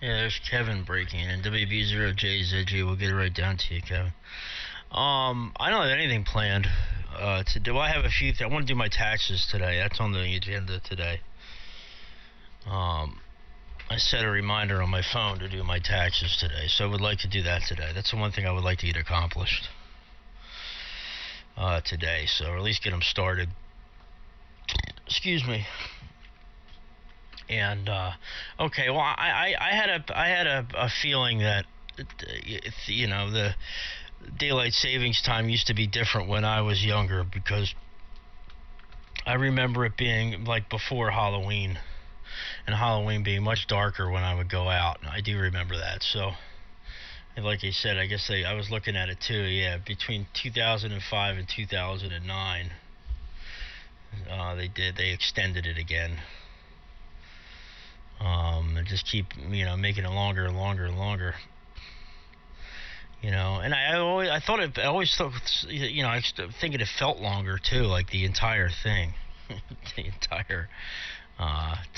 Yeah, there's Kevin breaking in. WB0JZG. We'll get it right down to you, Kevin. I don't have anything planned to do. I have a few. I want to do my taxes today. That's on the agenda today. I set a reminder on my phone to do my taxes today, so I would like to do that today. That's the one thing I would like to get accomplished today, so or at least get them started. Excuse me. And okay, well, I had a feeling that the daylight savings time used to be different when I was younger, because I remember it being like before Halloween, and Halloween being much darker when I would go out. I do remember that. So, like I said, I guess I was looking at it too. Yeah, between 2005 and 2009, they extended it again. And just keep making it longer and longer and longer. And I always thought I thinking it felt longer too, like the entire thing, the entire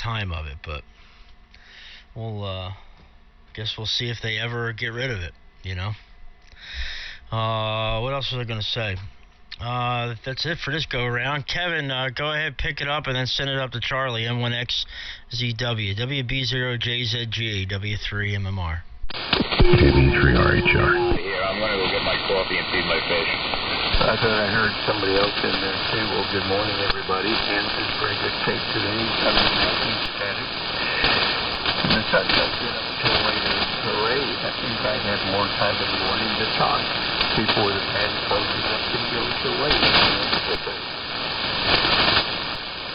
time of it. But we'll guess we'll see if they ever get rid of it. What else was I going to say? That's it for this go around. Kevin, go ahead, pick it up, and then send it up to Charlie, M1XZW, WB0JZG, W3MMR. KB3RHR. Here, I'm going to go get my coffee and feed my fish. I thought I heard somebody else in there say, well, good morning, everybody. Kansas is very good shape today. 719 static. And the sun does get up until later today. That means I have more time in the morning to talk before the pad closes up and goes to late.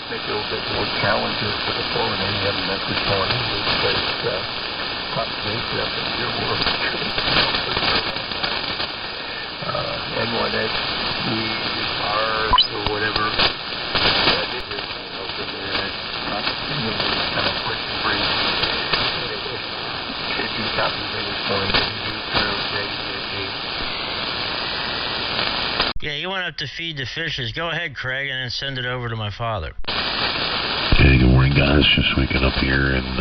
Make it a little bit more challenging for the 4 a.m. this morning because population up in your world N1X, or whatever that is over there. Not kind of quick and brief. Should be copies of this morning. Yeah, you went up to feed the fishes. Go ahead, Craig, and then send it over to my father. Hey, good morning, guys. Just waking up here and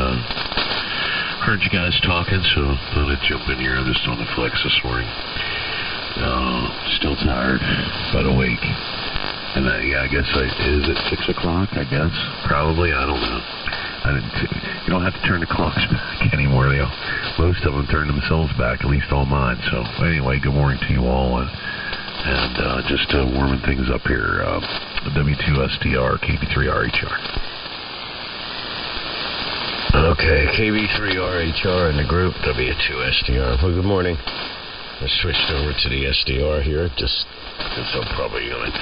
heard you guys talking, so thought I'd jump in here. I'm just on the flex this morning. Still tired, but awake. And I guess is it 6 o'clock? I guess probably. I don't know. You don't have to turn the clocks back anymore. Most of them turn themselves back, at least all mine. So anyway, good morning to you all, and just warming things up here. W2SDR, KB3RHR. Okay, KB3RHR in the group, W2SDR. Well, good morning. I switched over to the SDR here, just because I'm probably going to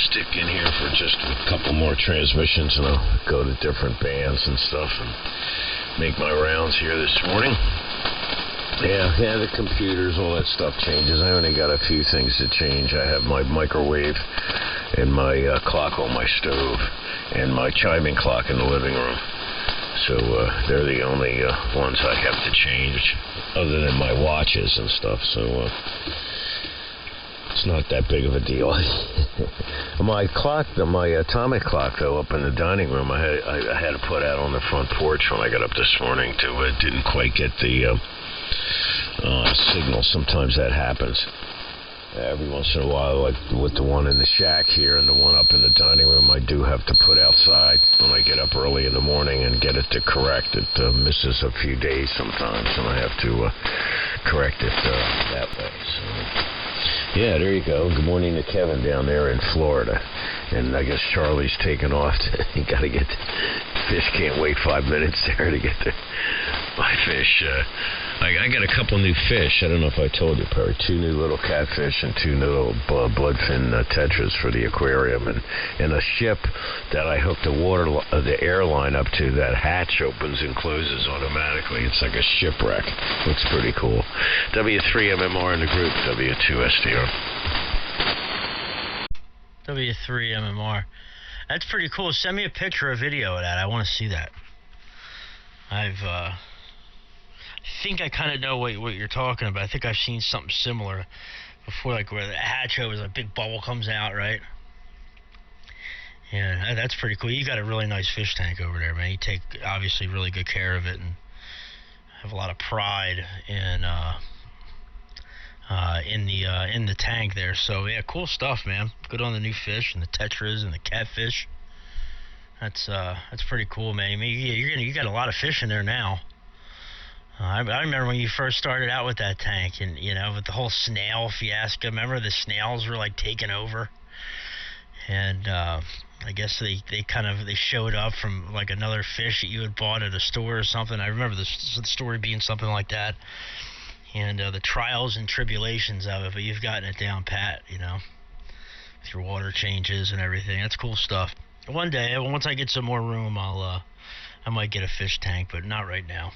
stick in here for just a couple more transmissions, and I'll go to different bands and stuff and make my rounds here this morning. Yeah, the computers, all that stuff changes. I only got a few things to change. I have my microwave and my clock on my stove and my chiming clock in the living room. So they're the only ones I have to change, other than my watches and stuff. So it's not that big of a deal. My clock, my atomic clock, though, up in the dining room, I had to put out on the front porch when I got up this morning. Didn't quite get the signal. Sometimes that happens. Every once in a while, like with the one in the shack here and the one up in the dining room, I do have to put outside when I get up early in the morning and get it to correct. It misses a few days sometimes, and I have to correct it that way. So, yeah, there you go. Good morning to Kevin down there in Florida. And I guess Charlie's taking off. You got to get fish. Can't wait 5 minutes there to get my fish. I got a couple new fish. I don't know if I told you, Perry. 2 new little catfish and 2 little bloodfin tetras for the aquarium, and a ship that I hooked the airline up to. That hatch opens and closes automatically. It's like a shipwreck. Looks pretty cool. W3MMR in the group. W2SDR. W3MMR. That's pretty cool. Send me a picture or video of that. I want to see that. I think I kind of know what you're talking about. I think I've seen something similar before, like where the hatch opens, a big bubble comes out, right? Yeah, that's pretty cool. You got a really nice fish tank over there, man. You take obviously really good care of it and have a lot of pride in the tank there. So yeah, cool stuff, man. Good on the new fish and the tetras and the catfish. That's pretty cool, man. I mean, you got a lot of fish in there now. I remember when you first started out with that tank, and with the whole snail fiasco. Remember the snails were like taking over, and I guess they showed up from like another fish that you had bought at a store or something. I remember the story being something like that, and the trials and tribulations of it. But you've gotten it down pat, with your water changes and everything. That's cool stuff. One day, once I get some more room, I might get a fish tank, but not right now.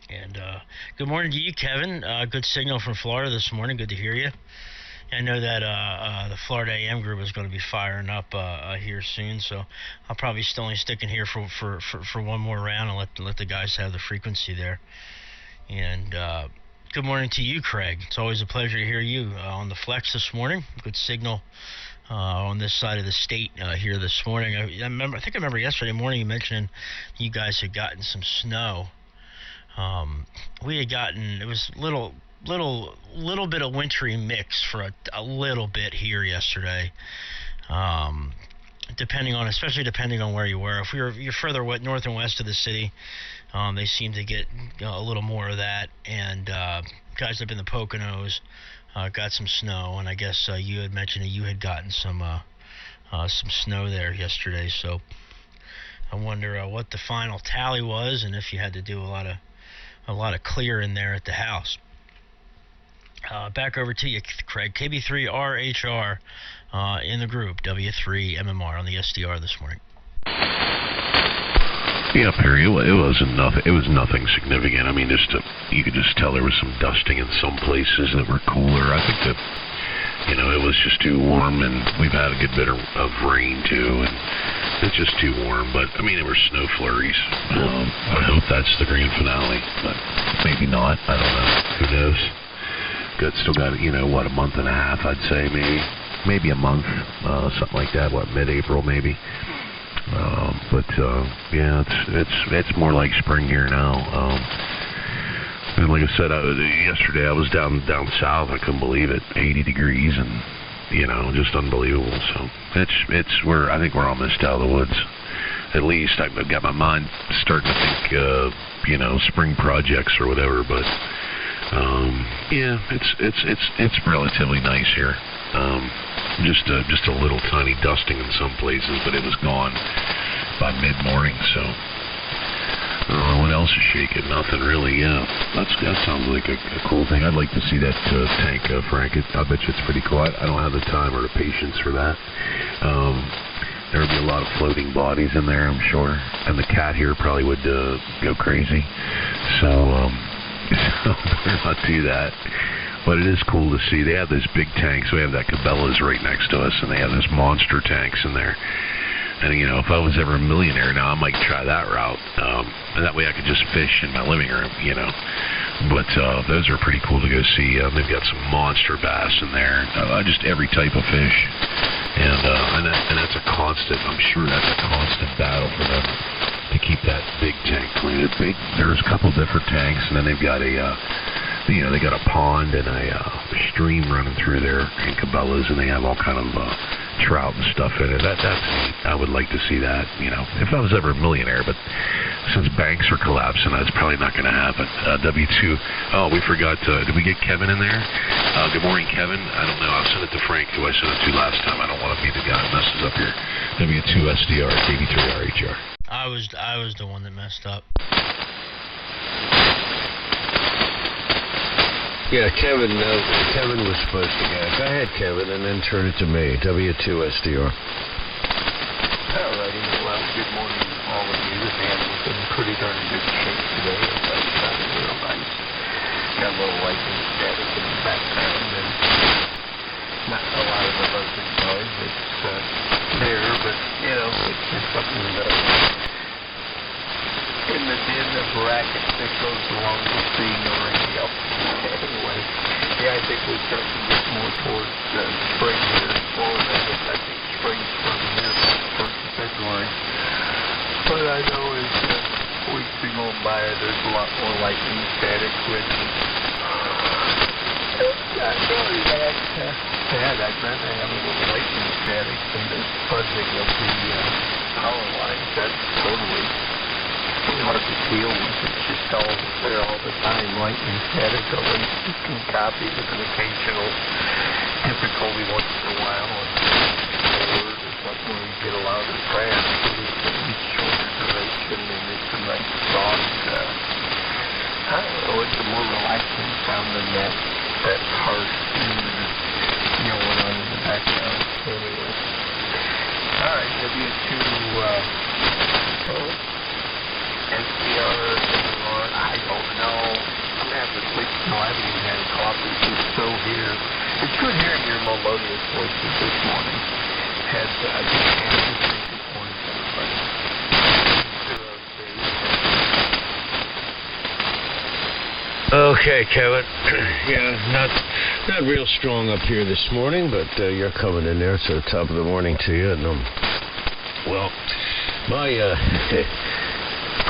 And good morning to you, Kevin. Good signal from Florida this morning. Good to hear you. I know that the Florida AM group is going to be firing up here soon, so I'll probably still only stick in here for one more round and let the guys have the frequency there. And good morning to you, Craig. It's always a pleasure to hear you on the Flex this morning. Good signal on this side of the state here this morning. I think I remember yesterday morning you mentioning you guys had gotten some snow. We had gotten, it was little bit of wintry mix for a little bit here yesterday. Especially depending on where you were. If you're further north and west of the city, they seem to get a little more of that. And guys up in the Poconos got some snow, and I guess you had mentioned that you had gotten some snow there yesterday. So I wonder what the final tally was, and if you had to do a lot of clearing there at the house. Back over to you, Craig. KB3RHR in the group, W3MMR on the SDR this morning. Yeah, Perry, it wasn't nothing. It was nothing significant. I mean, you could just tell there was some dusting in some places that were cooler. I think that it was just too warm, and we've had a good bit of rain too, and it's just too warm. But I mean, there were snow flurries. I hope that's the grand finale, but maybe not. I don't know. Who knows? Still got a month and a half, I'd say, maybe a month, something like that. Mid-April maybe. Yeah, it's more like spring here now. And like I said, yesterday I was down south. I couldn't believe it, 80 degrees, and just unbelievable. So I think we're almost out of the woods. At least I've got my mind starting to think, spring projects or whatever. But yeah, it's relatively nice here. Just a little tiny dusting in some places, but it was gone by mid-morning. So what else is shaking? Nothing really. Yeah, that sounds like a cool thing. I'd like to see that tank, Frank. I bet you it's pretty cool. I don't have the time or the patience for that. There would be a lot of floating bodies in there, I'm sure, and the cat here probably would go crazy. So better not do that. But it is cool to see. They have those big tanks. We have that Cabela's right next to us, and they have those monster tanks in there. And, if I was ever a millionaire now, I might try that route. And that way I could just fish in my living room, But those are pretty cool to go see. They've got some monster bass in there. Just every type of fish. And that's a constant, I'm sure that's a constant battle for them to keep that big tank clean. There's a couple different tanks, and then they've got they got a pond and a stream running through there in Cabela's, and they have all kind of trout and stuff in it. That's neat. I would like to see that, if I was ever a millionaire. But since banks are collapsing, that's probably not going to happen. W2. Oh, we forgot. Did we get Kevin in there? Good morning, Kevin. I don't know. I'll send it to Frank, who I sent it to last time. I don't want to be the guy that messes up your W2 SDR, KB3RHR. I was the one that messed up. Yeah, Kevin was supposed to get it. Go ahead, Kevin, and then turn it to me. W2 SDR. Alrighty, well, good morning, all of you. The band was in pretty darn good shape today. It sounded real nice. Got a little lightning static in the background, and not a lot of the buzzing noise. It's there, but, it's something that in the din of racket that goes along with being a radio. Anyway, yeah, I think we're starting to get more towards spring here in Florida. I think spring's coming here. I know is weeks been going by, there's a lot more lightning static, which I really I'd rather have a little lightning static than this fudging of the power lines. That's totally hard to deal with. It's just all there all the time. Lightning static, always sticking copies with an occasional difficulty once in a while. And a word or something when you get a louder crash. It's shorter duration and it's a nice soft, I don't know, it's a more relaxing sound than that harsh going on in the background. Anyway. Alright, W2 NCR, I don't know. I'm going to have to sleep. No, I haven't even had a coffee. It's so here. It's good hearing your melodious voices this morning. Had a good chance to drink this morning, everybody. Okay, Kevin. Yeah, not real strong up here this morning, but you're coming in there, so top of the morning to you. And well,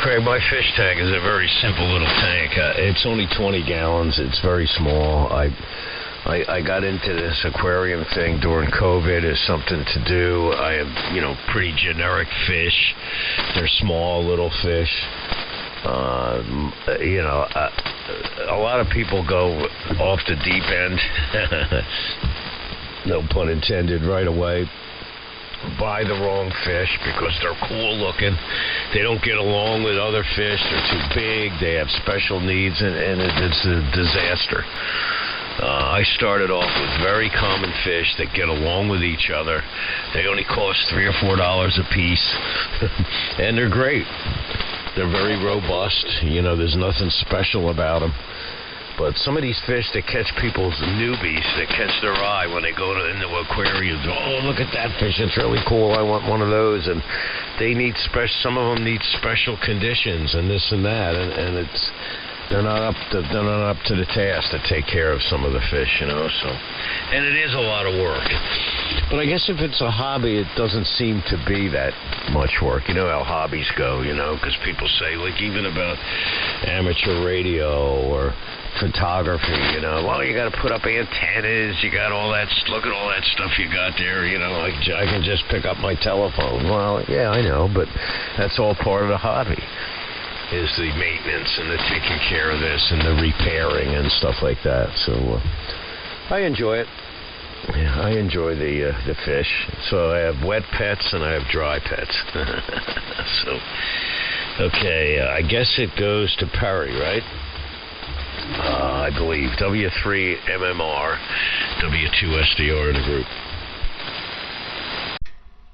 Craig, my fish tank is a very simple little tank. It's only 20 gallons. It's very small. I got into this aquarium thing during COVID as something to do. I have, pretty generic fish. They're small little fish. A lot of people go off the deep end, no pun intended, right away, buy the wrong fish because they're cool looking. They don't get along with other fish. They're too big. They have special needs, and it's a disaster. I started off with very common fish that get along with each other. They only cost $3 or $4 a piece, and they're great. They're very robust. There's nothing special about them. But some of these fish that catch people's newbies, that catch their eye when they go into aquariums. Oh, look at that fish. It's really cool. I want one of those. And they need some of them need special conditions and this and that. And they're not up to the task to take care of some of the fish, So, and it is a lot of work. But I guess if it's a hobby, it doesn't seem to be that much work. You know how hobbies go, because people say, like, even about amateur radio or photography, well, you got to put up antennas, you got all that, look at all that stuff you got there, I can just pick up my telephone. Well, yeah, I know, but that's all part of the hobby, is the maintenance and the taking care of this and the repairing and stuff like that. So I enjoy it. Yeah, I enjoy the fish. So I have wet pets and I have dry pets. So, okay, I guess it goes to Perry, right? I believe. W3MMR, W2SDR in the group.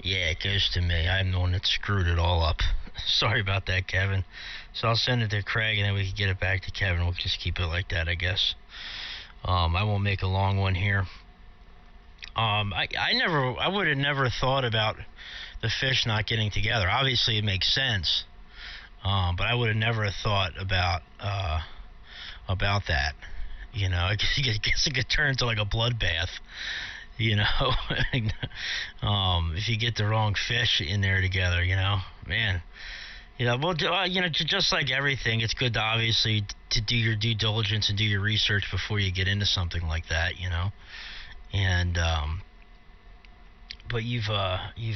Yeah, it goes to me. I'm the one that screwed it all up. Sorry about that, Kevin. So I'll send it to Craig, and then we can get it back to Kevin. We'll just keep it like that, I guess. I won't make a long one here. I would have never thought about the fish not getting together. Obviously, it makes sense, but I would have never thought about that. I guess it could turn into like a bloodbath. If you get the wrong fish in there together, man. Just like everything, it's good to obviously to do your due diligence and do your research before you get into something like that, And but you've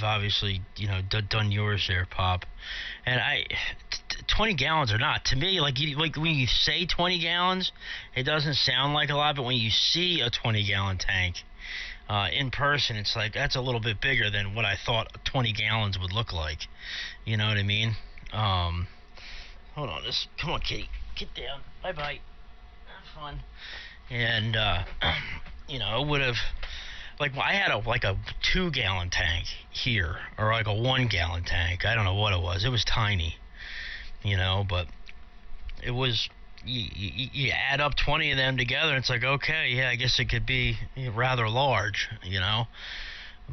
obviously done yours there, Pop. And 20 gallons or not, to me, like when you say 20 gallons, it doesn't sound like a lot, but when you see a 20-gallon tank in person, it's like that's a little bit bigger than what I thought 20 gallons would look like. You know what I mean? Hold on, come on, kitty, get down. Bye. Have fun. And it would have, like, I had a 2-gallon tank here, or like a 1-gallon tank. I don't know what it was. It was tiny, but it was. You add up 20 of them together, and it's like, okay, yeah, I guess it could be rather large,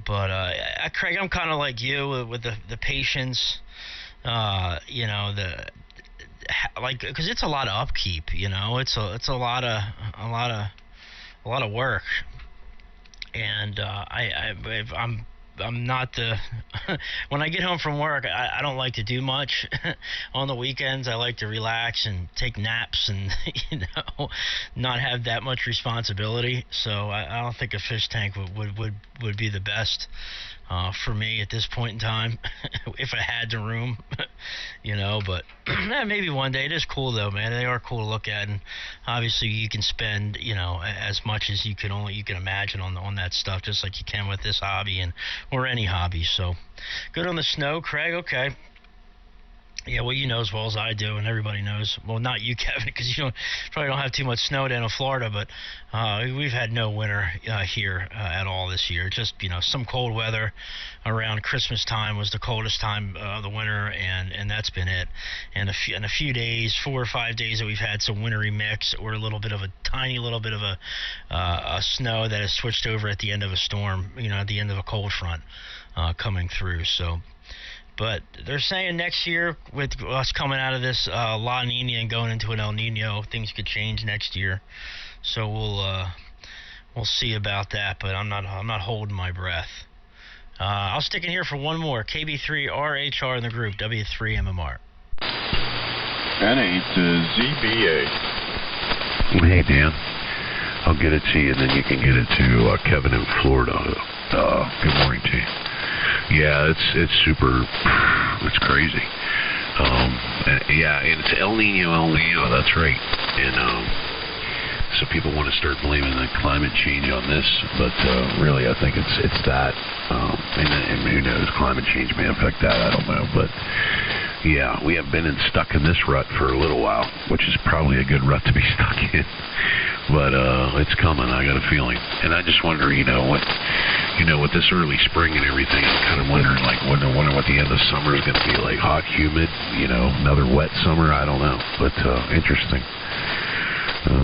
But Craig, I'm kind of like you with the patience, because it's a lot of upkeep, It's a lot of work, and I'm I'm not the when I get home from work, I don't like to do much on the weekends. I like to relax and take naps and not have that much responsibility. So I don't think a fish tank would be the best for me at this point in time if I had the room, but maybe one day. It is cool though, man. They are cool to look at, and obviously you can spend as much as you can imagine on that stuff, just like you can with this hobby or any hobby. So good on the snow, Craig. Okay. Yeah, well, you know as well as I do, and everybody knows. Well, not you, Kevin, because you probably don't have too much snow down in Florida, but we've had no winter here at all this year. Just, some cold weather around Christmas time was the coldest time of the winter, and that's been it. And a few days, 4 or 5 days that we've had some wintry mix or a tiny little bit of a snow that has switched over at the end of a storm, at the end of a cold front coming through. So. But they're saying next year, with us coming out of this La Nina and going into an El Nino, things could change next year. So we'll see about that. But I'm not holding my breath. I'll stick in here for one more. KB3RHR in the group. W3MMR. N8 ZBA. Hey, Dan. I'll get it to you, and then you can get it to Kevin in Florida. Good morning to you. Yeah, it's super. It's crazy. And it's El Nino. That's right. And so people want to start blaming the climate change on this, but really, I think it's that. And who knows? Climate change may affect that. I don't know, but. Yeah, we have been stuck in this rut for a little while, which is probably a good rut to be stuck in. But it's coming, I got a feeling. And I just wonder, with this early spring and everything, I'm kind of wondering, wondering what the end of summer is going to be like. Hot, humid, another wet summer, I don't know. But interesting.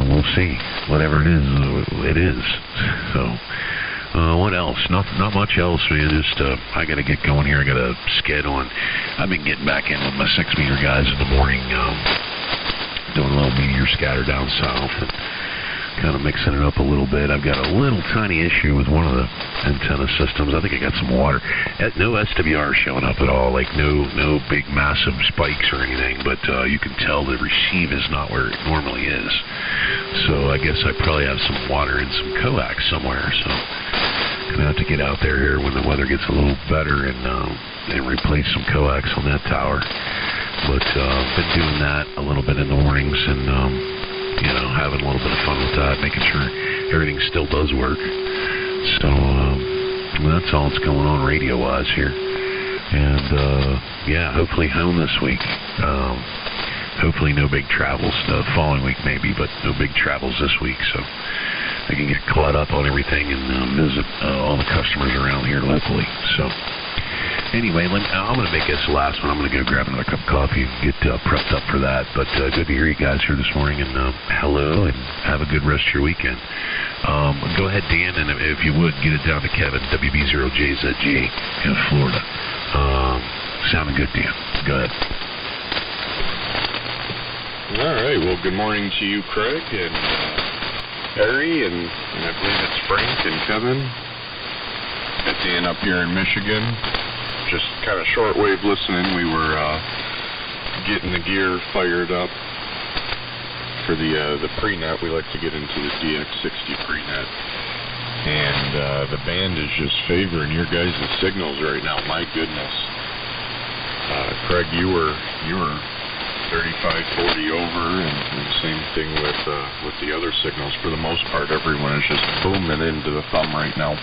We'll see. Whatever it is. So... what else? Not much else, man. Just I got to get going here. I got a sked on. I've been getting back in with my 6-meter guys in the morning, doing a little meteor scatter down south and kind of mixing it up a little bit. I've got a little tiny issue with one of the antenna systems. I think I got some water. No SWR showing up at all, like no big massive spikes or anything, but you can tell the receive is not where it normally is. So I guess I probably have some water and some coax somewhere, so gonna have to get out there here when the weather gets a little better and replace some coax on that tower. But been doing that a little bit in the mornings and having a little bit of fun with that, making sure everything still does work. So that's all that's going on radio-wise here. And hopefully home this week. Hopefully no big travels the following week maybe, but no big travels this week, so I can get caught up on everything and visit all the customers around here locally. So anyway, I'm going to make this the last one. I'm going to go grab another cup of coffee and get prepped up for that. But good to hear you guys here this morning, and hello, and have a good rest of your weekend. Go ahead, Dan, and if you would, get it down to Kevin, WB0JZG in Florida. Sounding good, Dan. Go ahead. All right. Well, good morning to you, Craig, and Harry, and I believe it's Frank and Kevin. At Dan up here in Michigan. Just kind of shortwave listening. We were getting the gear fired up for the prenet. We like to get into the DX60 prenet, and the band is just favoring your guys' signals right now. My goodness, Craig, you were 35, 40 over, and same thing with the other signals. For the most part, everyone is just booming into the thumb right now.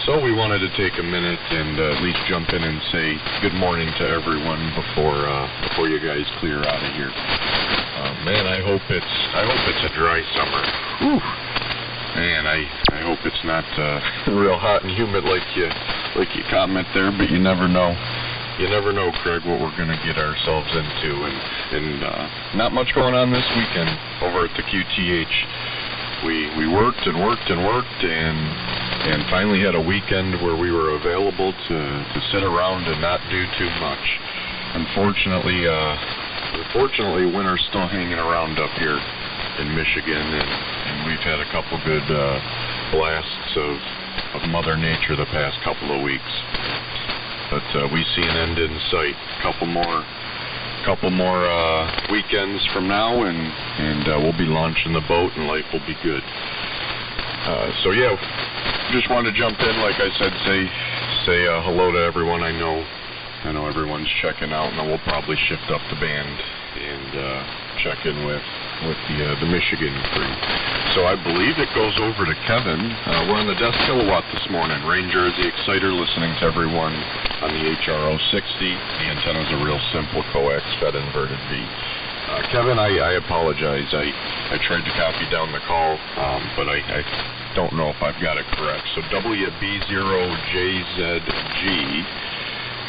So we wanted to take a minute and at least jump in and say good morning to everyone before you guys clear out of here. Man, I hope it's a dry summer. Whew. Man, I hope it's not real hot and humid like you comment there, but you never know. You never know, Craig, what we're going to get ourselves into, and not much going on this weekend over at the QTH. We worked and worked and worked, and finally had a weekend where we were available to sit around and not do too much. Unfortunately, winter's still hanging around up here in Michigan, and we've had a couple good blasts of Mother Nature the past couple of weeks. But we see an end in sight. Couple more weekends from now, and we'll be launching the boat, and life will be good. So yeah, just wanted to jump in, like I said, say hello to everyone I know. I know everyone's checking out, and then we'll probably shift up the band and check in with the Michigan crew. So I believe it goes over to Kevin. We're on the Desk Kilowatt this morning. Ranger is the exciter, listening to everyone on the HRO 60. The antenna's a real simple coax fed inverted V. Kevin, I apologize. I tried to copy down the call, but I don't know if I've got it correct. So WB0JZG.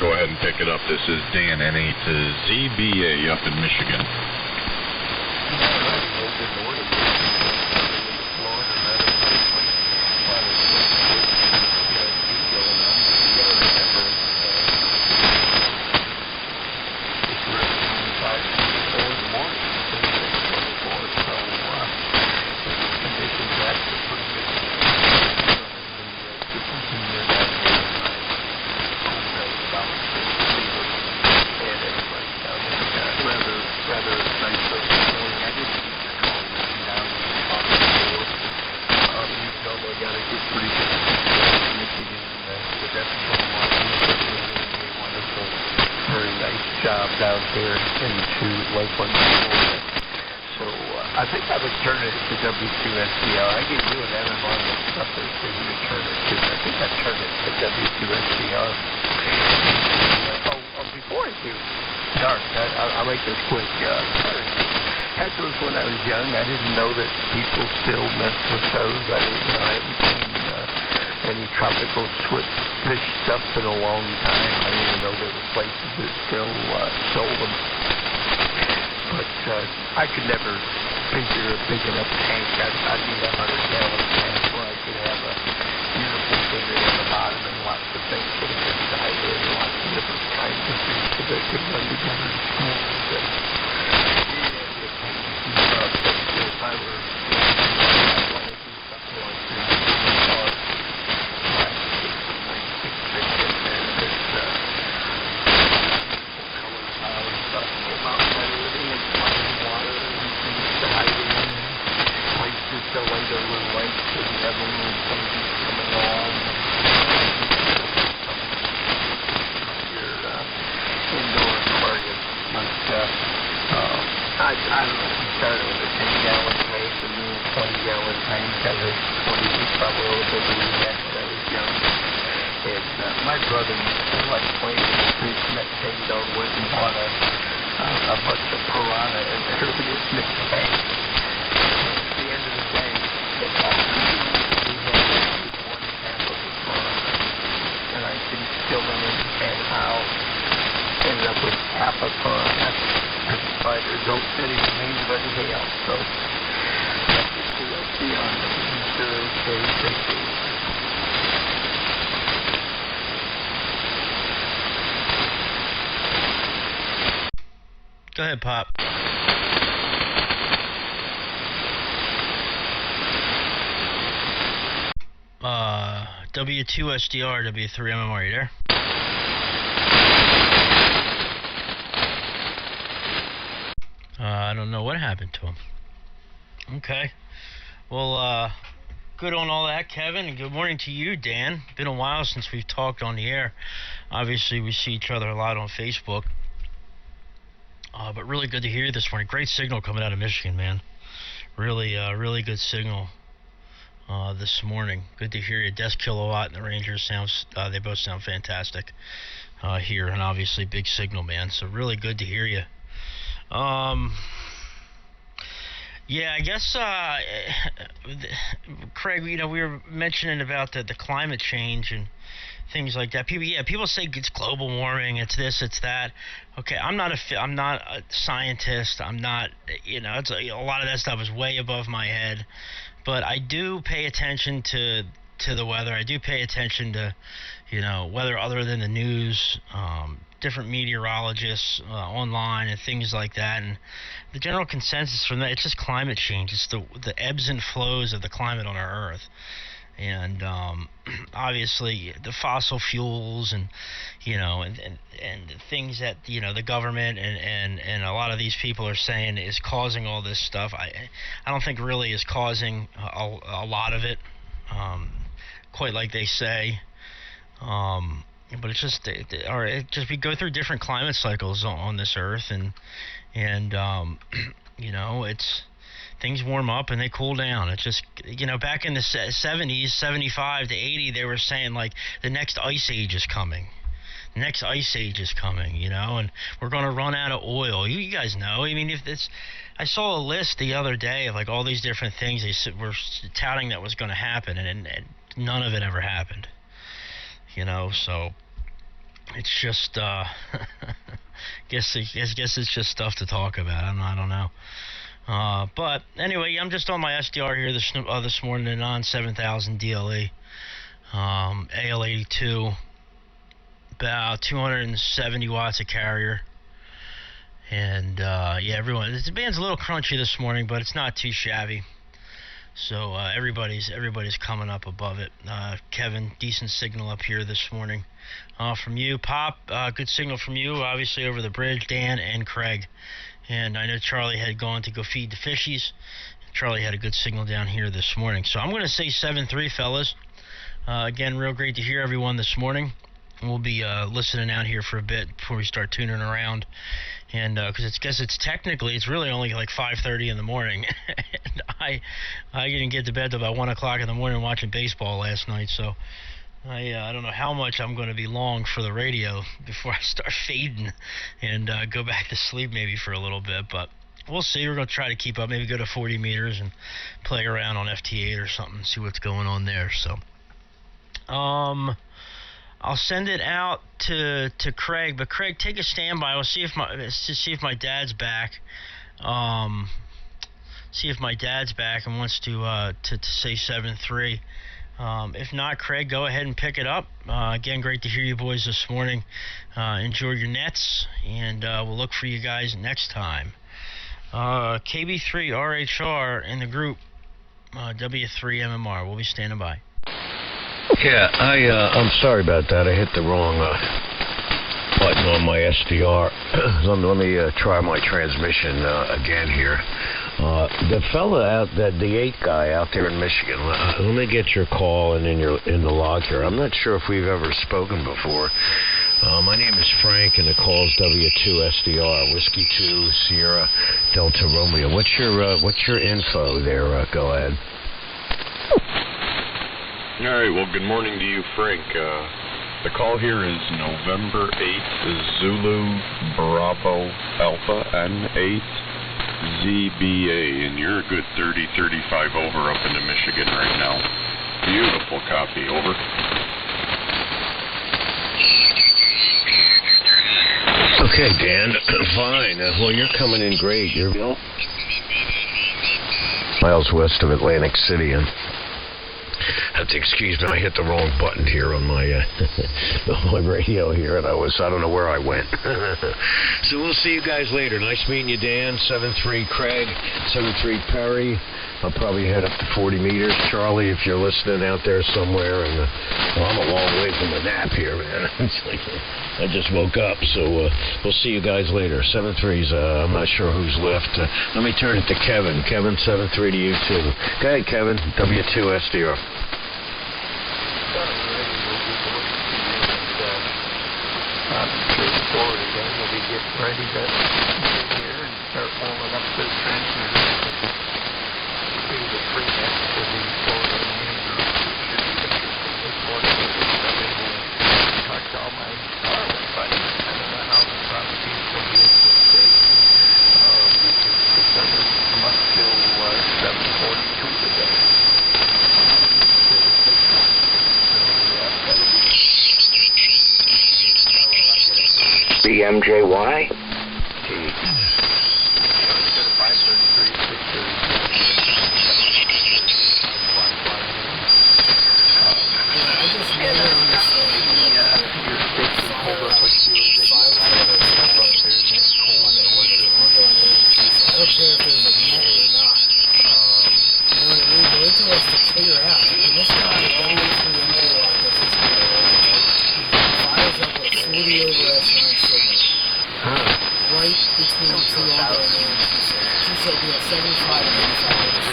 Go ahead and pick it up. This is Dan, N8ZBA up in Michigan. Good morning. Job down here into Lakeland, Florida. So I think I would turn it to W2SCR. I gave you an MMR stuff there for you to turn it to. I think I turned it to W2SCR. Before I do start, I'll make this quick. That was when I was young. I didn't know that people still messed with those. I hadn't seen any tropical fish stuff in a long time. I didn't even know there were places that still sold them. But I could never figure a big enough tank. I'd need a 100-gallon tank where I could have a beautiful figure on the bottom and lots of things for the inside and lots of different kinds of things so they could run together in schools. And if I were to do something like this, so when they're little late, so you have a little something coming along. Your indoor aquarium. But I don't know if you started with a 10-gallon tank and then a 20-gallon tank. I was 20 was probably a little bit of that when I was young. And my brother liked playing with the fish, and that tank dog went and bought a bunch of piranha and everything was mixed tank. And I can still understand how ended up with half a ton. That's spiders don't fit even means of anything else. So that's the CLC on the safety. Go ahead, Pop. W2SDR, W3MMR, you there? I don't know what happened to him. Okay. Well, good on all that, Kevin, and good morning to you, Dan. Been a while since we've talked on the air. Obviously, we see each other a lot on Facebook. But really good to hear you this morning. Great signal coming out of Michigan, man. Really good signal. This morning. Good to hear you. Desk Kilowatt and the Rangers they both sound fantastic here, and obviously big signal, man. So really good to hear you. Yeah, I guess Craig, we were mentioning about the climate change and things like that. People say it's global warming, it's this, it's that. Okay, I'm not a scientist. I'm not, it's a lot of that stuff is way above my head. But I do pay attention to the weather. I do pay attention to, weather other than the news, different meteorologists online and things like that. And the general consensus from that, it's just climate change. It's the ebbs and flows of the climate on our Earth. and obviously the fossil fuels and things that the government and a lot of these people are saying is causing all this stuff. I don't think really is causing a lot of it, quite like they say. But it's just we go through different climate cycles on this earth, and it's things warm up and they cool down. It's just back in the 70s, 75 to 80, they were saying like the next ice age is coming. The next ice age is coming, and we're going to run out of oil. You guys know. I mean, I saw a list the other day of like all these different things they were touting that was going to happen, and none of it ever happened. So it's just guess it's just stuff to talk about. I don't know. But anyway, I'm just on my SDR here this morning, the non-7000 DLE, AL82, about 270 watts of carrier, and everyone. The band's a little crunchy this morning, but it's not too shabby. So everybody's coming up above it. Kevin, decent signal up here this morning. From you, Pop, good signal from you, obviously over the bridge, Dan and Craig. And I know Charlie had gone to go feed the fishies. Charlie had a good signal down here this morning. So I'm going to say 7-3, fellas. Again, real great to hear everyone this morning. We'll be listening out here for a bit before we start tuning around. And because it's really only like 5:30 in the morning. And I didn't get to bed till about 1 o'clock in the morning watching baseball last night. So I don't know how much I'm going to be long for the radio before I start fading and go back to sleep maybe for a little bit. But we'll see. We're going to try to keep up, maybe go to 40 meters and play around on FT8 or something, see what's going on there. So I'll send it out to Craig, but Craig, take a standby. We'll see if my dad's back. See if my dad's back and wants to say 7-3. If not, Craig, go ahead and pick it up. Again, great to hear you boys this morning. Enjoy your nets, and we'll look for you guys next time. KB3RHR in the group, W3MMR. We'll be standing by. Yeah, I'm sorry about that. I hit the wrong button on my SDR. Let me try my transmission again here. The fella the 8 guy out there in Michigan. Let me get your call and in the log here. I'm not sure if we've ever spoken before. My name is Frank, and the call's W2SDR, Whiskey 2 Sierra Delta Romeo. What's your info there? Go ahead. All right, well, good morning to you, Frank. The call here is November 8th, Zulu Bravo Alpha N8 ZBA, and you're a good 30-35 over up into Michigan right now. Beautiful copy, over. Okay, Dan, fine. Well, you're coming in great. You're miles west of Atlantic City, and have to excuse me, I hit the wrong button here on my my radio here, and I don't know where I went. So we'll see you guys later. Nice meeting you, Dan. 7-3 Craig, 7-3 Perry. I'll probably head up to 40 meters. Charlie, if you're listening out there somewhere, and I'm a long way from a nap here, man. It's like I just woke up, so we'll see you guys later. 7-3's, I'm not sure who's left. Let me turn it to Kevin. Kevin, 7-3 to you, too. Go ahead, Kevin, W2SDR. Forward again, we'll be getting ready to get here and start pulling up this transmitter. See the free next to the Florida Main Group. This morning, I talked to all my Starlink buddies. I don't know how the properties will be able to stay. It's under from up till 7:42 today. BMJY? Wait till it's to clear out. I mean, this guy right between two ongoing games. She said we have 75 and 85